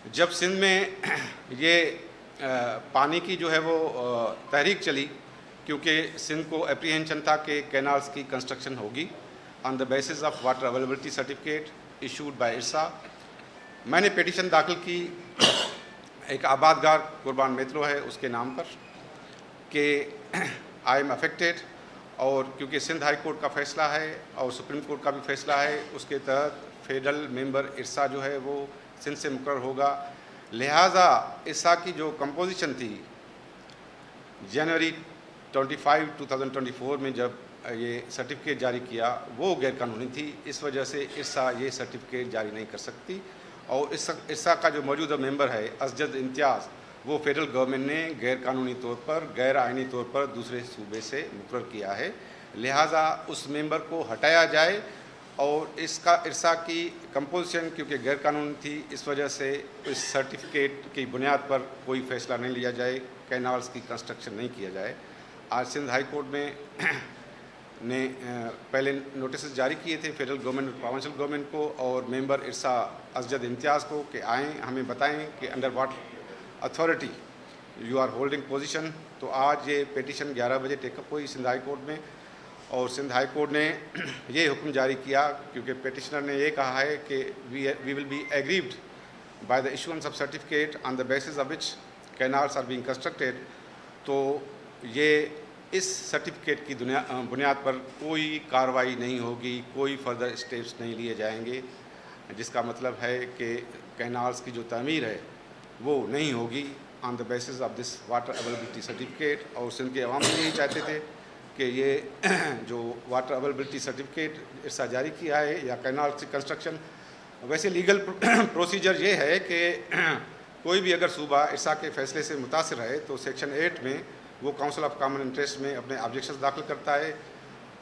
जब सिंध में ये पानी की जो है वो तहरीक चली, क्योंकि सिंध को एप्रीहेंशन था कि कैनाल्स की कंस्ट्रक्शन होगी on the basis of water availability certificate issued by IRSA. मैंने पिटीशन दाखिल की एक आबादगार कुर्बान मेत्रो है उसके नाम पर कि आई एम अफेक्टेड, और क्योंकि सिंध हाई कोर्ट का फैसला है और सुप्रीम कोर्ट का भी फैसला है, उसके तहत फेडरल मेंबर इरसा जो है वो सिंध से मुकर्रर होगा। लिहाजा इरसा की जो कंपोजिशन थी जनवरी 25, 2024 में जब ये सर्टिफिकेट जारी किया वो गैरकानूनी थी। इस वजह से इरसा ये सर्टिफिकेट जारी नहीं कर सकती। और इरसा का जो मौजूदा मेंबर है असजद इम्तियाज़, वो फेडरल गवर्नमेंट ने गैरकानूनी तौर पर, गैर आइनी तौर पर दूसरे सूबे से मुकर्रर किया है। लिहाजा उस मेंबर को हटाया जाए और इसका इरसा की कंपोजिशन क्योंकि गैरकानूनी थी, इस वजह से इस सर्टिफिकेट की बुनियाद पर कोई फैसला नहीं लिया जाए, कैनाल्स की कंस्ट्रक्शन नहीं किया जाए। आज सिंध हाई कोर्ट में ने पहले नोटिस जारी किए थे फेडरल गवर्नमेंट और प्रोविंशियल गवर्नमेंट को और मेंबर इरसा असजद इम्तियाज़ को कि आएँ हमें बताएं कि under what authority you are holding position. तो आज ये पिटीशन 11 बजे टेकअप हुई सिंध हाई कोर्ट में, और सिंध हाई कोर्ट ने ये हुक्म जारी किया क्योंकि पिटिशनर ने ये कहा है कि we will be aggrieved by the issuance of certificate on the basis of which canals are being constructed. तो ये इस सर्टिफिकेट की बुनियाद पर कोई कार्रवाई नहीं होगी, कोई फर्दर स्टेप्स नहीं लिए जाएंगे, जिसका मतलब है कि कैनाल्स की जो तामीर है वो नहीं होगी on the basis of this water availability certificate. और सिंध के अवाम यही चाहते थे कि ये जो वाटर अवेलेबिलिटी सर्टिफिकेट इरसा जारी किया है या कैनाल की कंस्ट्रक्शन, वैसे लीगल प्रोसीजर ये है कि कोई भी अगर सूबा इरसा के फैसले से मुतासिर है तो सेक्शन 8 में वो काउंसिल ऑफ कॉमन इंटरेस्ट में अपने ऑब्जेक्शंस दाखिल करता है,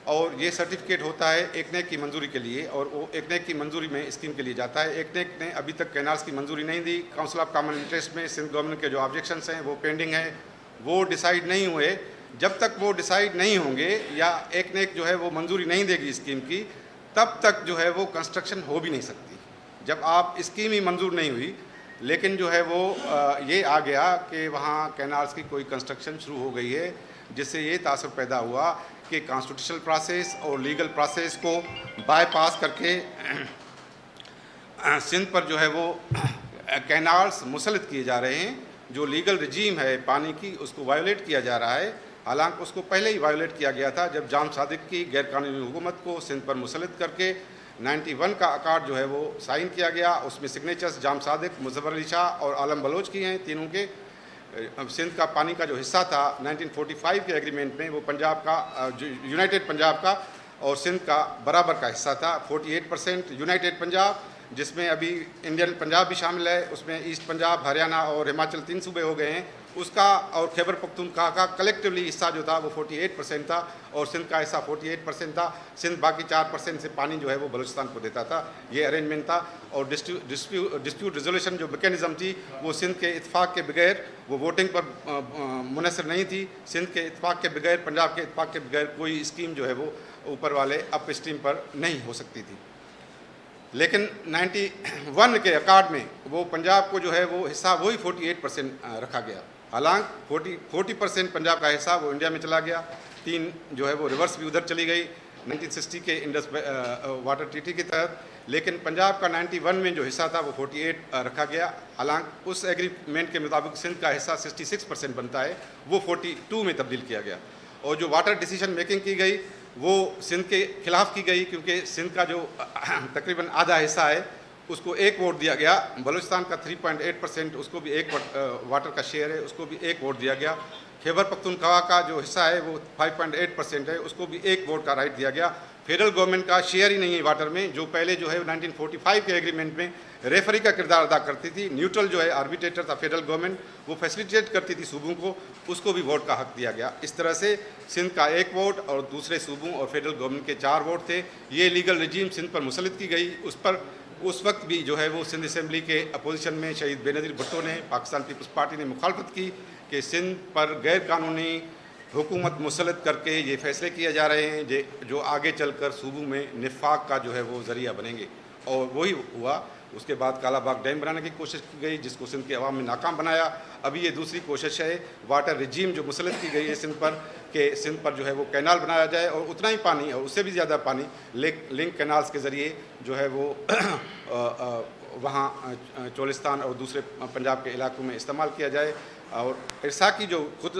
और ये सर्टिफिकेट होता है एकनेक की मंजूरी के लिए, और वो एकनेक की मंजूरी में स्कीम के लिए जाता है। एकनेक ने अभी तक कैनाल्स की मंजूरी नहीं दी। काउंसिल ऑफ कॉमन इंटरेस्ट में सिंध गवर्नमेंट के जो ऑब्जेक्शंस हैं वो पेंडिंग हैं, वो डिसाइड नहीं हुए। जब तक वो डिसाइड नहीं होंगे या एकनेक जो है वो मंजूरी नहीं देगी स्कीम की, तब तक जो है वो कंस्ट्रक्शन हो भी नहीं सकती। जब आप स्कीम ही मंजूर नहीं हुई लेकिन जो है वो ये आ गया कि वहाँ कैनाल्स की कोई कंस्ट्रक्शन शुरू हो गई है, जिससे ये तासुर पैदा हुआ कि कॉन्स्टिट्यूशनल प्रोसेस और लीगल प्रोसेस को बाईपास करके सिंध पर जो है वो कैनाल्स मुसल्लत किए जा रहे हैं। जो लीगल रजीम है पानी की उसको वायोलेट किया जा रहा है, हालांकि उसको पहले ही वायोलेट किया गया था जब जाम सादिक की गैरकानूनी हुकूमत को सिंध पर मुसल्लत करके 91 का अकार्ड जो है वो साइन किया गया। उसमें सिग्नेचर्स जाम सादिक, मुज़फ़्फ़र अली शाह और आलम बलोच की हैं, तीनों के। सिंध का पानी का जो हिस्सा था 1945 के एग्रीमेंट में वो पंजाब का यूनाइटेड पंजाब का और सिंध का बराबर का हिस्सा था। 48% यूनाइटेड पंजाब, जिसमें अभी इंडियन पंजाब भी शामिल है, उसमें ईस्ट पंजाब, हरियाणा और हिमाचल 3 सूबे हो गए हैं, उसका और खैबर पख्तूनख्वा का कलेक्टिवली हिस्सा जो था वो 48% था और सिंध का हिस्सा 48% था। सिंध बाकी 4% से पानी जो है वो बलूचिस्तान को देता था। ये अरेंजमेंट था। और डिस्प्यूट रिजोल्यूशन जो मैकेनिज़्म थी वो सिंध के इत्फाक के बगैर, वो वोटिंग पर मुनसर नहीं थी। सिंध के इत्फाक के बगैर, पंजाब के इत्फाक के बगैर कोई स्कीम जो है वो ऊपर वाले अप स्ट्रीम पर नहीं हो सकती थी। लेकिन 91 के अकार्ड में वो पंजाब को जो है वो हिस्सा वही 48% रखा गया। हालांकि 40% पंजाब का हिस्सा वो इंडिया में चला गया, 3 जो है वो रिवर्स भी उधर चली गई 1960 के इंडस वाटर ट्रीटी के तहत। लेकिन पंजाब का 91 में जो हिस्सा था वो 48 रखा गया। हालांकि उस एग्रीमेंट के मुताबिक सिंध का हिस्सा 66% बनता है, वो 42 में तब्दील किया गया। और जो वाटर डिसीजन मेकिंग की गई वो सिंध के खिलाफ की गई, क्योंकि सिंध का जो तकरीबन आधा हिस्सा है उसको 1 वोट दिया गया। बलूचिस्तान का 3.8% उसको भी 1 वाटर का शेयर है, उसको भी 1 वोट दिया गया। खैबर पख्तूनख्वा का जो हिस्सा है वो 5.8% है, उसको भी 1 वोट का राइट दिया गया। फेडरल गवर्नमेंट का शेयर ही नहीं है वाटर में, जो पहले जो है 1945 के एग्रीमेंट में रेफरी का किरदार अदा करती थी। न्यूट्रल जो है आर्बिट्रेटर था फेडरल गवर्नमेंट, वो फैसिलिटेट करती थी सूबों को, उसको भी वोट का हक दिया गया। इस तरह से सिंध का 1 वोट और दूसरे सूबों और फेडरल गवर्नमेंट के 4 वोट थे। ये लीगल रजीम सिंध पर मुसल्लत की गई। उस पर उस वक्त भी जो है वो सिंध असम्बली के अपोजिशन में शहीद बेनज़ीर भुट्टो ने, पाकिस्तान पीपल्स पार्टी ने मुखालफत की कि सिंध पर गैर कानूनी हुकूमत मुसल्लत करके ये फैसले किए जा रहे हैं जो आगे चलकर सूबों में निफाक का जो है वो ज़रिया बनेंगे। और वही हुआ। उसके बाद कालाबाग डैम बनाने की कोशिश की गई, जिसको सिंध के अवाम ने नाकाम बनाया। अभी ये दूसरी कोशिश है, वाटर रिजीम जो मुसलत की गई है सिंध पर, कि सिंध पर जो है वो कैनाल बनाया जाए और उतना ही पानी और उससे भी ज़्यादा पानी लिंक कैनाल्स के ज़रिए जो है वो वहाँ चोलिस्तान और दूसरे पंजाब के इलाकों में इस्तेमाल किया जाए। और इरसा की जो खुद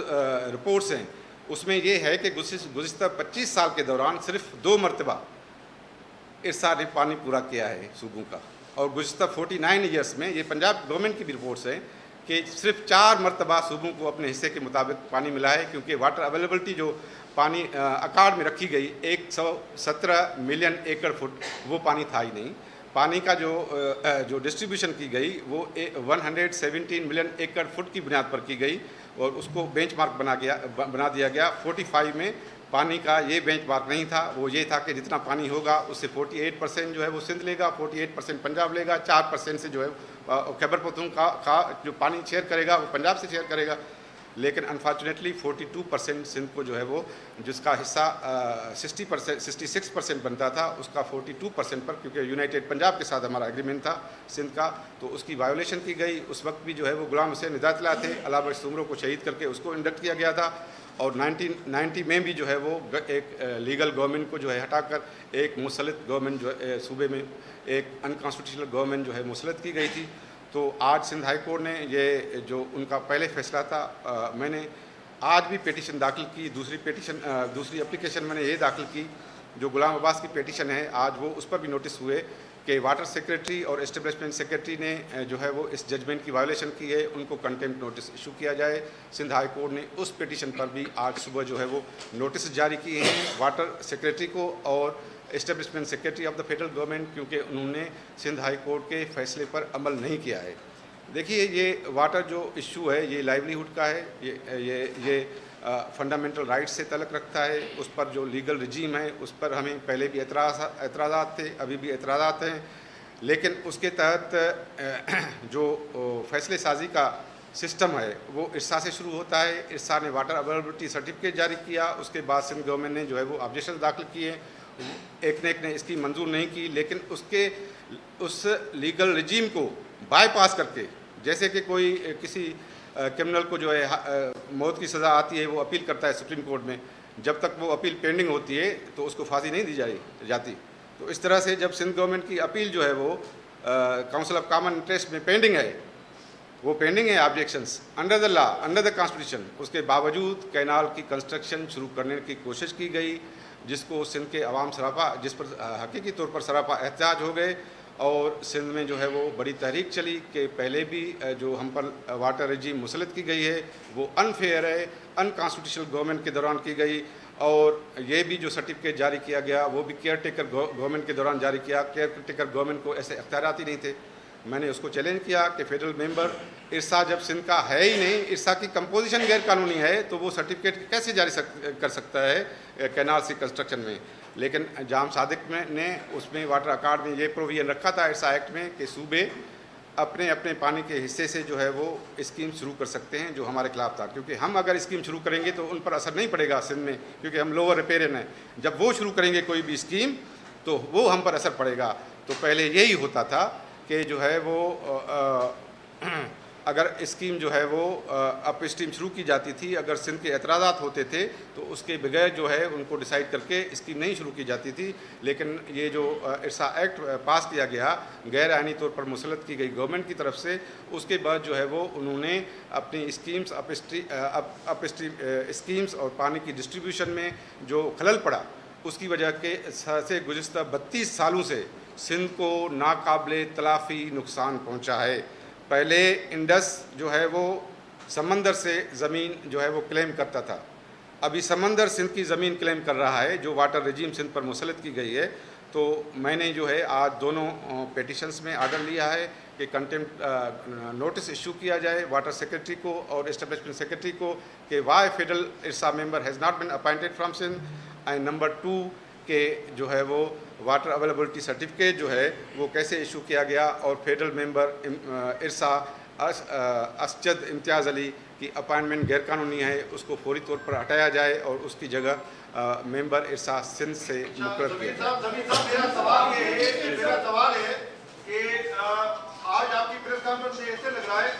रिपोर्ट्स हैं उसमें ये है कि गुज़िश्ता 25 साल के दौरान सिर्फ 2 मरतबा इरसा ने पानी पूरा किया है सूबों का, और गुज़िश्ता 49 ईयर्स में, ये पंजाब गवर्नमेंट की भी रिपोर्ट्स हैं कि सिर्फ 4 मरतबा सूबों को अपने हिस्से के मुताबिक पानी मिला है, क्योंकि वाटर अवेलेबिलिटी जो पानी अकार्ड में रखी गई 117 मिलियन एकड़ फुट, वो पानी था ही नहीं। पानी का जो डिस्ट्रीब्यूशन की गई वो 117 मिलियन एकड़ फुट की बुनियाद पर की गई, और उसको बेंचमार्क बना दिया गया। 45 में पानी का ये बेंचमार्क नहीं था, वो ये था कि जितना पानी होगा उससे 48% जो है वो सिंध लेगा, 48% पंजाब लेगा, 4% से जो है खैबर पख्तूनख्वा का जो पानी शेयर करेगा वो पंजाब से शेयर करेगा। लेकिन अनफॉर्चुनेटली 42% सिंध को जो है वो, जिसका हिस्सा 66% बनता था, उसका 42% पर, क्योंकि यूनाइटेड पंजाब के साथ हमारा एग्रीमेंट था सिंध का, तो उसकी वायोलेशन की गई। उस वक्त भी जो है वो गुलाम हुसैन निदातला थे, अलावा सुमरों को शहीद करके उसको इंडक्ट किया गया था। और 1990 में भी जो है वो एक लीगल गवर्नमेंट को जो है हटाकर एक मुसलत गवर्नमेंट जो है सूबे में एक अनकॉन्स्टिट्यूशनल गवर्नमेंट जो है मुसलत की गई थी। तो आज सिंध हाई कोर्ट ने ये जो उनका पहले फैसला था, मैंने आज भी पिटीशन दाखिल की, दूसरी एप्लीकेशन मैंने ये दाखिल की जो गुलाम अब्बास की पिटीशन है, आज वो उस पर भी नोटिस हुए कि वाटर सेक्रेटरी और एस्टेब्लिशमेंट सेक्रेटरी ने जो है वो इस जजमेंट की वायोलेशन की है, उनको कंटेम्प्ट नोटिस इशू किया जाए। सिंध हाई कोर्ट ने उस पिटीशन पर भी आज सुबह जो है वो नोटिस जारी किए हैं वाटर सेक्रेटरी को और establishment secretary of the federal government, क्योंकि उन्होंने सिंध हाई कोर्ट के फैसले पर अमल नहीं किया है। देखिए, ये वाटर जो इशू है ये लाइवलीहुड का है, ये फंडामेंटल राइट्स से तल्लुक़ रखता है। उस पर जो लीगल रजीम है उस पर हमें पहले भी एतराज़ात थे, अभी भी एतराज़ात हैं, लेकिन उसके तहत जो फैसले साजी का सिस्टम है वो इरसा से शुरू होता है। इरसा ने वाटर अवेलेबिलिटी सर्टिफिकेट जारी किया, उसके बाद सिंध गवर्नमेंट ने जो है वो ऑब्जेक्शन दाखिल किए, एक ने इसकी मंजूर नहीं की, लेकिन उस लीगल रजीम को बाईपास करके, जैसे कि कोई किसी क्रिमिनल को जो है मौत की सज़ा आती है, वो अपील करता है सुप्रीम कोर्ट में, जब तक वो अपील पेंडिंग होती है तो उसको फांसी नहीं दी जाती। तो इस तरह से जब सिंध गवर्नमेंट की अपील जो है वो काउंसिल ऑफ कॉमन इंटरेस्ट में पेंडिंग है, वो पेंडिंग है objections under the law, under the constitution, उसके बावजूद कैनाल की कंस्ट्रक्शन शुरू करने की कोशिश की गई, जिसको सिंध के अवाम सरापा, जिस पर हकीकी तौर पर सरापा एहतजाज हो गए। और सिंध में जो है वो बड़ी तहरीक चली कि पहले भी जो हम पर वाटर रजीम मुसलत की गई है वो अनफेयर है, अनकॉन्स्टिट्यूशनल गवर्नमेंट के दौरान की गई, और ये भी जो सर्टिफिकेट जारी किया गया वो भी केयर टेकर गवर्नमेंट के दौरान जारी किया। केयर टेकर गवर्नमेंट को ऐसे अख्तियारात ही नहीं थे। मैंने उसको चैलेंज किया कि फेडरल मेंबर इरसा जब सिंध का है ही नहीं, इरसा की कंपोजिशन गैर कानूनी है, तो वो सर्टिफिकेट कैसे जारी कर सकता है कैनाल से कंस्ट्रक्शन में। लेकिन जाम सादिक ने उसमें वाटर अकार्ड में ये प्रोविजन रखा था इरसा एक्ट में कि सूबे अपने अपने पानी के हिस्से से जो है वो स्कीम शुरू कर सकते हैं, जो हमारे खिलाफ था, क्योंकि हम अगर स्कीम शुरू करेंगे तो उन पर असर नहीं पड़ेगा सिंध में, क्योंकि हम लोअर रिपेरियन हैं। जब वो शुरू करेंगे कोई भी स्कीम तो वो हम पर असर पड़ेगा। तो पहले यही होता था कि जो है वो अगर स्कीम जो है वो अप स्ट्रीम शुरू की जाती थी, अगर सिंध के एतराज़ात होते थे तो उसके बगैर जो है उनको डिसाइड करके स्कीम नहीं शुरू की जाती थी। लेकिन ये जो इरसा एक्ट पास किया गया गैर आइनी तौर पर मुसलत की गई गवर्नमेंट की तरफ से, उसके बाद जो है वो उन्होंने अपनी स्कीम्स अप स्ट्रीम स्कीम्स और पानी की डिस्ट्रीब्यूशन में जो खलल पड़ा, उसकी वजह के से गुज़िश्ता 32 सालों से सिंध को नाकाबिले तलाफ़ी नुकसान पहुँचा है। पहले इंडस जो है वो समंदर से ज़मीन जो है वो क्लेम करता था, अभी समंदर सिंध की ज़मीन क्लेम कर रहा है जो वाटर रजीम सिंध पर मुसलत की गई है। तो मैंने जो है आज दोनों पिटिशंस में आर्डर लिया है कि कंटेम्प्ट नोटिस इशू किया जाए वाटर सेक्रेटरी को और एस्टेब्लिशमेंट सेक्रेटरी को कि why federal IRSA member has not been appointed from Sindh, and number 2 के जो है वो वाटर अवेलेबिलिटी सर्टिफिकेट जो है वो कैसे इशू किया गया, और फेडरल मेंबर इरसा असजद इम्तियाज़ अली की अपॉइंटमेंट गैरकानूनी है, उसको फौरी तौर पर हटाया जाए और उसकी जगह मेंबर इरसा सिंध से मुकर्रर किया जाए। मेरा सवाल ये है कि काम पर ऐसे लग रहा है